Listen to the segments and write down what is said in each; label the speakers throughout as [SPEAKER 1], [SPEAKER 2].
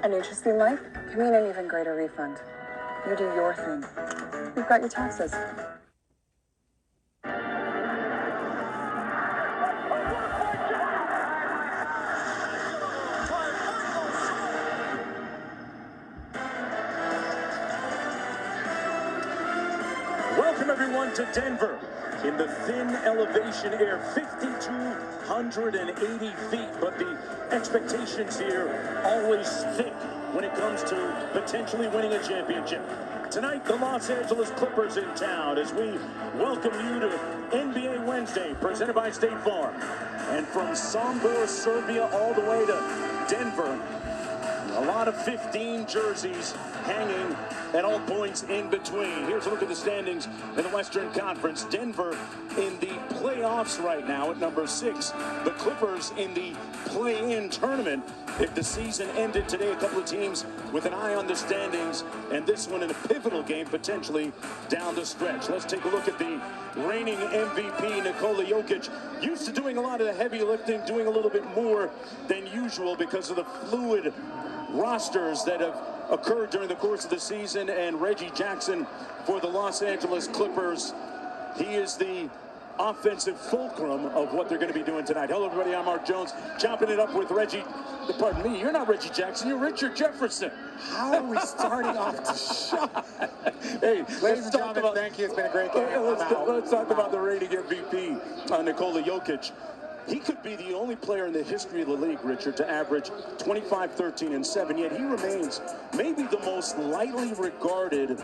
[SPEAKER 1] An interesting life can mean an even greater refund. You do your thing. You've got your taxes.
[SPEAKER 2] Welcome everyone to Denver in the thin elevation air, 5,280 feet, but the expectations here always thick when it comes to potentially winning a championship. Tonight, the Los Angeles Clippers in town as we welcome you to NBA Wednesday, presented by State Farm. And from Sombor, Serbia, all the way to Denver, a lot of 15 jerseys hanging at all points in between. Here's a look at the standings in the Western Conference. Denver in the playoffs right now at number 6. The Clippers in the play-in tournament. If the season ended today, a couple of teams with an eye on the standings, and this one in a pivotal game potentially down the stretch. Let's take a look at the reigning MVP, Nikola Jokic. Used to doing a lot of the heavy lifting, doing a little bit more than usual because of the fluid rosters that have occurred during the course of the season. And Reggie Jackson for the Los Angeles Clippers, he is the offensive fulcrum of what they're going to be doing tonight. Hello everybody, I'm Mark Jones, chopping it up with Reggie. Pardon me, you're not Reggie Jackson, you're Richard Jefferson.
[SPEAKER 3] How are we starting off the show?
[SPEAKER 2] Hey,
[SPEAKER 3] ladies and gentlemen, thank you. It's been a great game.
[SPEAKER 2] Let's talk about the reigning MVP, Nikola Jokic. He could be the only player in the history of the league, Richard, to average 25, 13, and 7, yet he remains maybe the most lightly regarded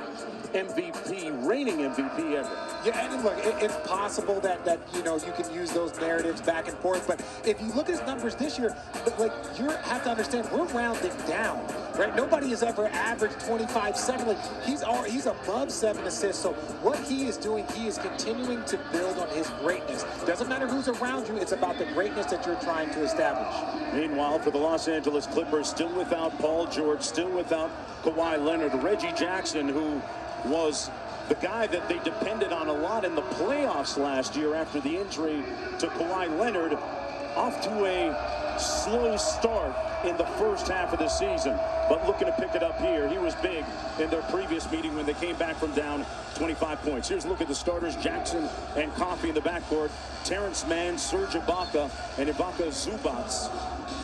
[SPEAKER 2] MVP, reigning MVP ever.
[SPEAKER 3] Yeah, and look, it's possible that you know, you can use those narratives back and forth, but if you look at his numbers this year, like, you have to understand, we're rounding down, right? Nobody has ever averaged 25, 7. Like, he's above 7 assists, so what he is doing, he is continuing to build on his greatness. Doesn't matter who's around you, it's about the greatness that you're trying to establish.
[SPEAKER 2] Meanwhile, for the Los Angeles Clippers, still without Paul George, still without Kawhi Leonard, Reggie Jackson, who was the guy that they depended on a lot in the playoffs last year after the injury to Kawhi Leonard, off to a slow start in the first half of the season, but looking to pick it up here. He was big in their previous meeting when they came back from down 25 points. Here's a look at the starters: Jackson and Coffey in the backcourt, Terrence Mann, Serge Ibaka, and Ibaka Zubats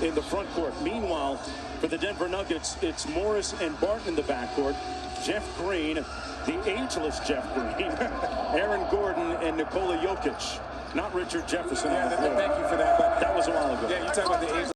[SPEAKER 2] in the front court. Meanwhile, for the Denver Nuggets, it's Morris and Barton in the backcourt, Jeff Green, the ageless Jeff Green, Aaron Gordon, and Nikola Jokic. Not Richard Jefferson.
[SPEAKER 3] Yeah, thank you for that. But
[SPEAKER 2] that was a while ago.
[SPEAKER 3] Yeah, you talk about the age.